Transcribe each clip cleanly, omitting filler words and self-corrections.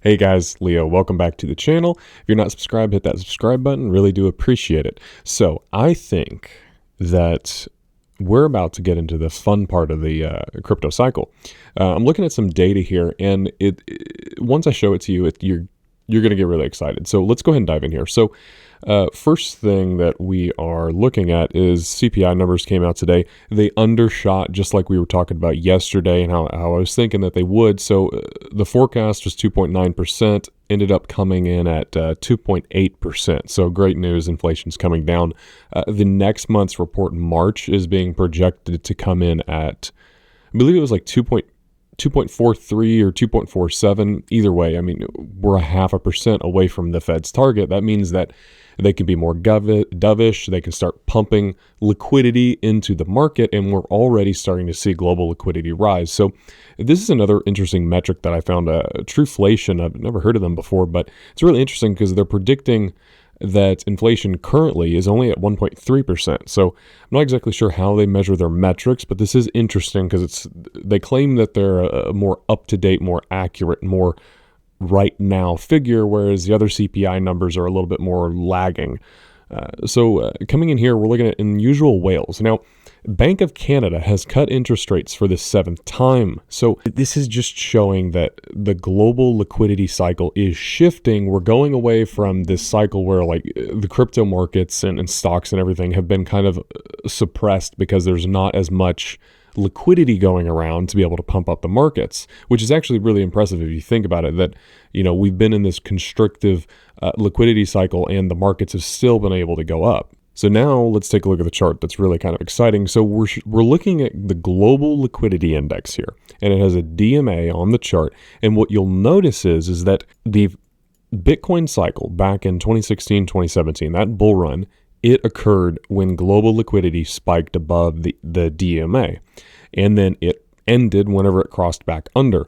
Hey guys, Leo, welcome back to the channel. If you're not subscribed, hit that subscribe button. Really do appreciate it. So I think that we're about to get into the fun part of the crypto cycle. I'm looking at some data here, and once I show it to you, you're going to get really excited. So let's go ahead and dive in here. So first thing that we are looking at is CPI numbers came out today. They undershot, just like we were talking about yesterday and how I was thinking that they would. So the forecast was 2.9%, ended up coming in at 2.8%. So great news, inflation's coming down. The next month's report in March is being projected to come in at, I believe it was like 2.43 or 2.47. Either way, I mean, we're 0.5% away from the Fed's target. That means that they can be more dovish. They can start pumping liquidity into the market, and we're already starting to see global liquidity rise. So this is another interesting metric that I found, Trueflation. I've never heard of them before, but it's really interesting because they're predicting that inflation currently is only at 1.3%. So I'm not exactly sure how they measure their metrics, but this is interesting because they claim that they're a more up-to-date, more accurate, more right now figure, whereas the other CPI numbers are a little bit more lagging. So coming in here, we're looking at unusual whales. Now, Bank of Canada has cut interest rates for the 7th time. So this is just showing that the global liquidity cycle is shifting. We're going away from this cycle where like the crypto markets and stocks and everything have been kind of suppressed because there's not as much liquidity going around to be able to pump up the markets, which is actually really impressive if you think about it, that, you know, we've been in this constrictive liquidity cycle and the markets have still been able to go up. So now let's take a look at the chart. That's really kind of exciting. So we're looking at the global liquidity index here, and it has a DMA on the chart. And what you'll notice is that the Bitcoin cycle back in 2016, 2017, that bull run, it occurred when global liquidity spiked above the DMA, and then it ended whenever it crossed back under.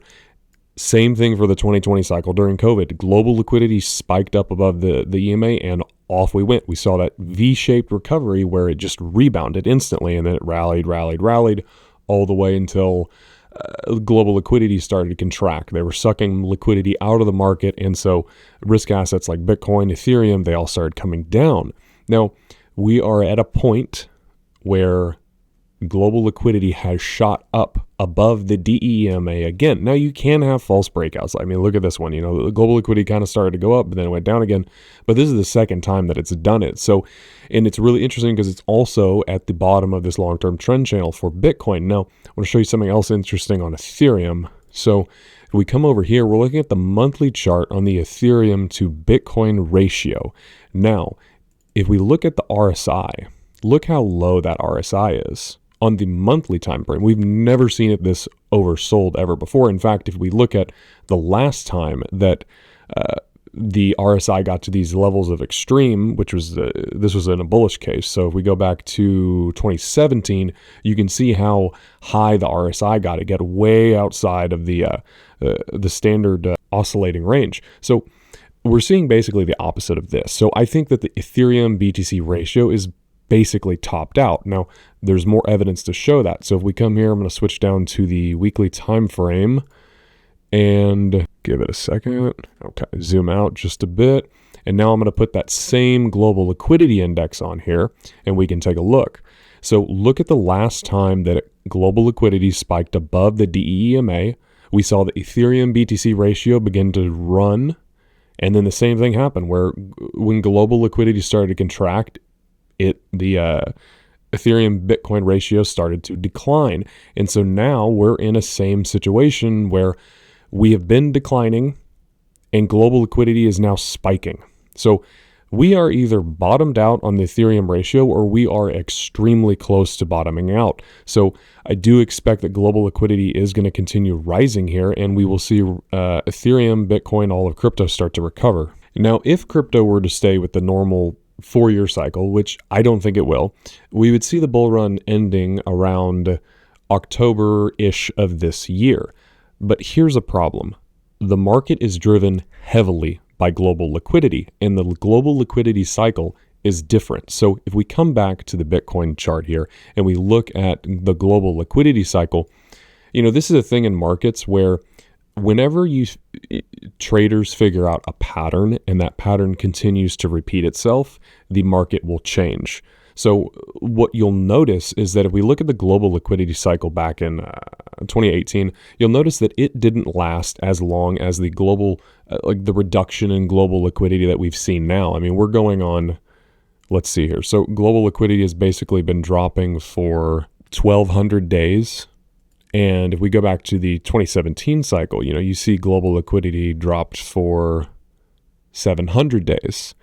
Same thing for the 2020 cycle during COVID. Global liquidity spiked up above the EMA and off we went. We saw that V-shaped recovery where it just rebounded instantly, and then it rallied all the way until global liquidity started to contract. They were sucking liquidity out of the market, and so risk assets like Bitcoin, Ethereum, they all started coming down. Now, we are at a point where global liquidity has shot up above the DEMA again. Now, you can have false breakouts. I mean, look at this one. You know, the global liquidity kind of started to go up, but then it went down again. But this is the second time that it's done it. So, and it's really interesting because it's also at the bottom of this long-term trend channel for Bitcoin. Now, I want to show you something else interesting on Ethereum. So, if we come over here, we're looking at the monthly chart on the Ethereum to Bitcoin ratio. Now, if we look at the RSI, look how low that RSI is on the monthly time frame. We've never seen it this oversold ever before. In fact, if we look at the last time that the RSI got to these levels of extreme, which was this was in a bullish case. So if we go back to 2017, you can see how high the RSI got. It got way outside of the standard oscillating range. So we're seeing basically the opposite of this. So I think that the Ethereum BTC ratio is basically topped out. Now, there's more evidence to show that. So if we come here, I'm going to switch down to the weekly time frame and give it a second. Okay, zoom out just a bit. And now I'm going to put that same global liquidity index on here, and we can take a look. So look at the last time that global liquidity spiked above the DEMA. We saw the Ethereum BTC ratio begin to run. And then the same thing happened where when global liquidity started to contract, the Ethereum Bitcoin ratio started to decline. And so now we're in a same situation where we have been declining and global liquidity is now spiking. So we are either bottomed out on the Ethereum ratio or we are extremely close to bottoming out. So I do expect that global liquidity is going to continue rising here, and we will see Ethereum, Bitcoin, all of crypto start to recover. Now, if crypto were to stay with the normal 4-year cycle, which I don't think it will, we would see the bull run ending around October-ish of this year. But here's a problem. The market is driven heavily by global liquidity, and the global liquidity cycle is different. So if we come back to the Bitcoin chart here and we look at the global liquidity cycle, you know, this is a thing in markets where whenever traders figure out a pattern and that pattern continues to repeat itself, the market will change. So what you'll notice is that if we look at the global liquidity cycle back in 2018, you'll notice that it didn't last as long as the global, the reduction in global liquidity that we've seen now. I mean, we're going on, let's see here. So global liquidity has basically been dropping for 1,200 days. And if we go back to the 2017 cycle, you see global liquidity dropped for 700 days.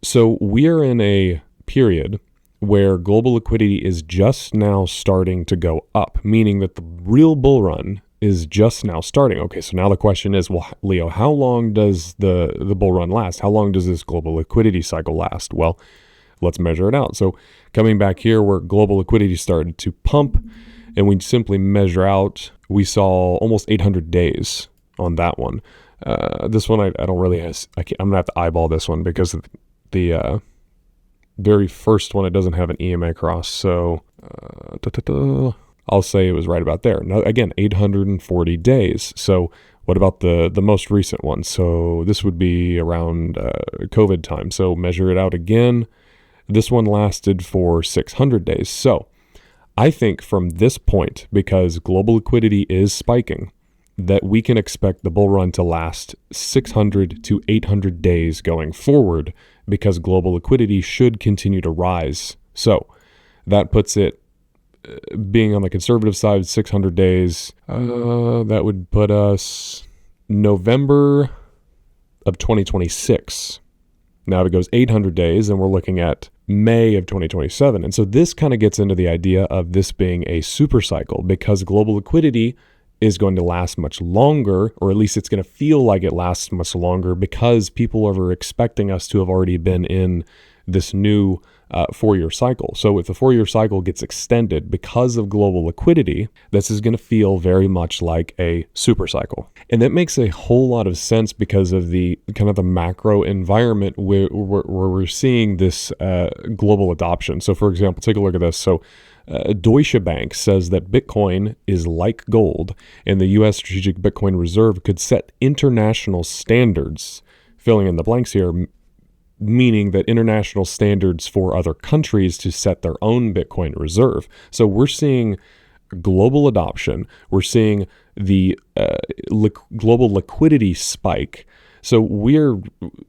So we are in a period where global liquidity is just now starting to go up, meaning that the real bull run is just now starting. Okay, so now the question is, well, Leo, how long does the bull run last? How long does this global liquidity cycle last? Well, let's measure it out. So coming back here where global liquidity started to pump, and we simply measure out, we saw almost 800 days on that one. This one, I don't really I'm going to have to eyeball this one because the very first one, it doesn't have an EMA cross. So I'll say it was right about there. Now, again, 840 days. So what about the most recent one? So this would be around COVID time. So measure it out again. This one lasted for 600 days. So I think from this point, because global liquidity is spiking, that we can expect the bull run to last 600 to 800 days going forward because global liquidity should continue to rise. So that puts it being on the conservative side, 600 days. That would put us November of 2026. Now if it goes 800 days, then we're looking at May of 2027. And so this kind of gets into the idea of this being a super cycle because global liquidity is going to last much longer, or at least it's going to feel like it lasts much longer because people are expecting us to have already been in this new 4-year cycle. So if the 4-year cycle gets extended because of global liquidity, this is going to feel very much like a super cycle. And that makes a whole lot of sense because of the kind of the macro environment where we're seeing this global adoption. So for example, take a look at this. So Deutsche Bank says that Bitcoin is like gold, and the U.S. Strategic Bitcoin Reserve could set international standards, filling in the blanks here, meaning that international standards for other countries to set their own Bitcoin reserve. So we're seeing global adoption. We're seeing the global liquidity spike. So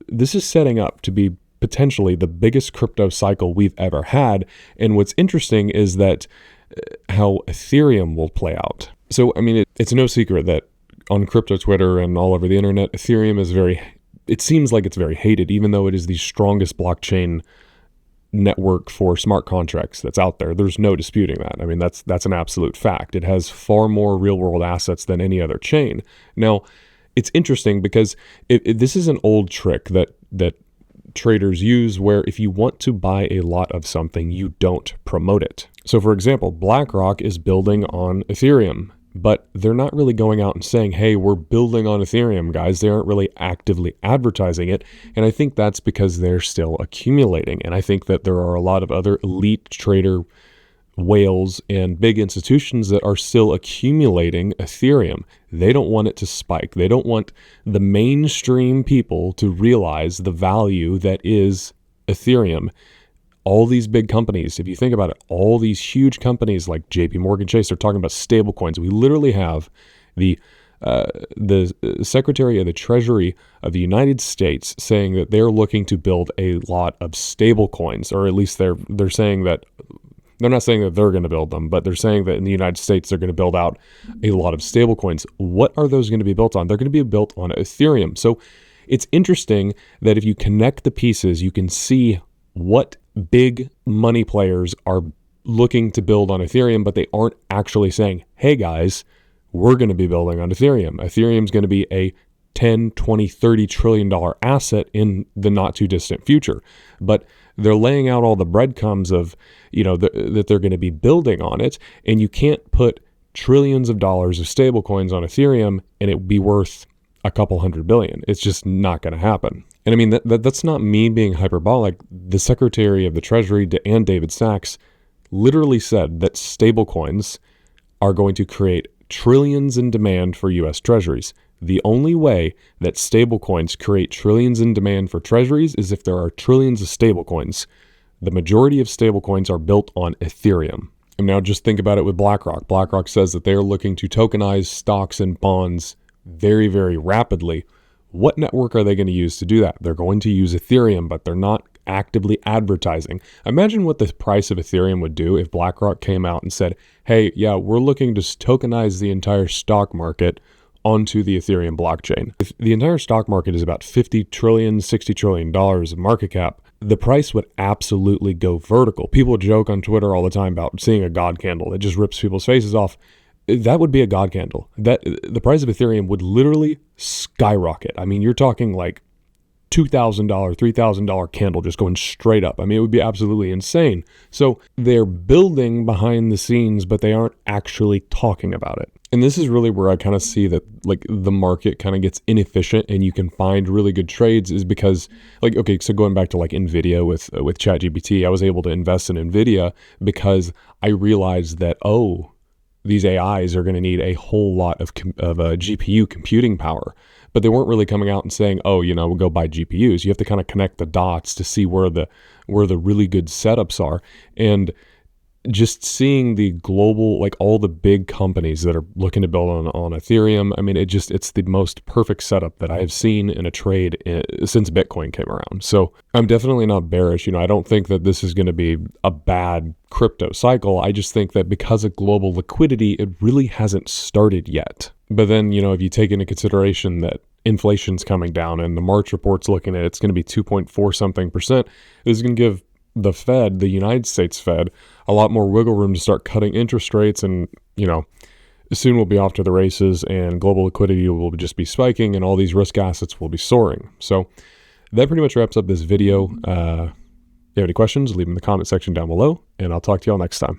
this is setting up to be potentially the biggest crypto cycle we've ever had. And what's interesting is that how Ethereum will play out. So, I mean, it's no secret that on crypto Twitter and all over the internet, Ethereum is it seems like it's very hated, even though it is the strongest blockchain network for smart contracts that's out there. There's no disputing that. I mean, that's an absolute fact. It has far more real world assets than any other chain. Now, it's interesting because this is an old trick that traders use where if you want to buy a lot of something, you don't promote it. So for example, BlackRock is building on Ethereum, but they're not really going out and saying, hey, we're building on Ethereum, guys. They aren't really actively advertising it. And I think that's because they're still accumulating. And I think that there are a lot of other elite trader whales and big institutions that are still accumulating Ethereum. They don't want it to spike. They don't want the mainstream people to realize the value that is Ethereum. All these big companies, if you think about it, all these huge companies like JP Morgan Chase, they're talking about stable coins. We literally have the Secretary of the Treasury of the United States saying that they're looking to build a lot of stable coins, or at least they're saying that. They're not saying that they're going to build them, but they're saying that in the United States, they're going to build out a lot of stable coins. What are those going to be built on? They're going to be built on Ethereum. So it's interesting that if you connect the pieces, you can see what big money players are looking to build on Ethereum, but they aren't actually saying, hey guys, we're going to be building on Ethereum. Ethereum's going to be a 10, 20, 30 trillion dollar asset in the not too distant future. But they're laying out all the breadcrumbs of, that they're going to be building on it. And you can't put trillions of dollars of stable coins on Ethereum and it be worth a couple $100 billion. It's just not going to happen. And I mean, that's not me being hyperbolic. The Secretary of the Treasury and David Sachs literally said that stable coins are going to create trillions in demand for U.S. treasuries. The only way that stablecoins create trillions in demand for treasuries is if there are trillions of stablecoins. The majority of stablecoins are built on Ethereum. And now just think about it with BlackRock. BlackRock says that they are looking to tokenize stocks and bonds very, very rapidly. What network are they going to use to do that? They're going to use Ethereum, but they're not actively advertising. Imagine what the price of Ethereum would do if BlackRock came out and said, hey, yeah, we're looking to tokenize the entire stock market onto the Ethereum blockchain. If the entire stock market is about $50 trillion, $60 trillion of market cap, the price would absolutely go vertical. People joke on Twitter all the time about seeing a God candle that just rips people's faces off. That would be a God candle. That the price of Ethereum would literally skyrocket. I mean, you're talking like $2,000, $3,000 candle just going straight up. I mean, it would be absolutely insane. So they're building behind the scenes, but they aren't actually talking about it. And this is really where I kind of see that like the market kind of gets inefficient and you can find really good trades is because like, okay, so going back to like NVIDIA with ChatGPT, I was able to invest in NVIDIA because I realized that, oh, these AIs are going to need a whole lot of GPU computing power. But they weren't really coming out and saying, oh, you know, we'll go buy GPUs. You have to kind of connect the dots to see where the really good setups are. And just seeing the global, like all the big companies that are looking to build on Ethereum, I mean, it's the most perfect setup that I have seen in a trade since Bitcoin came around. So I'm definitely not bearish. You know, I don't think that this is going to be a bad crypto cycle. I just think that because of global liquidity, it really hasn't started yet. But then, you know, if you take into consideration that inflation's coming down and the March report's looking at it's going to be 2.4 something percent, this is going to give the Fed, the United States Fed, a lot more wiggle room to start cutting interest rates. And, you know, soon we'll be off to the races and global liquidity will just be spiking and all these risk assets will be soaring. So that pretty much wraps up this video. If you have any questions, leave them in the comment section down below and I'll talk to y'all next time.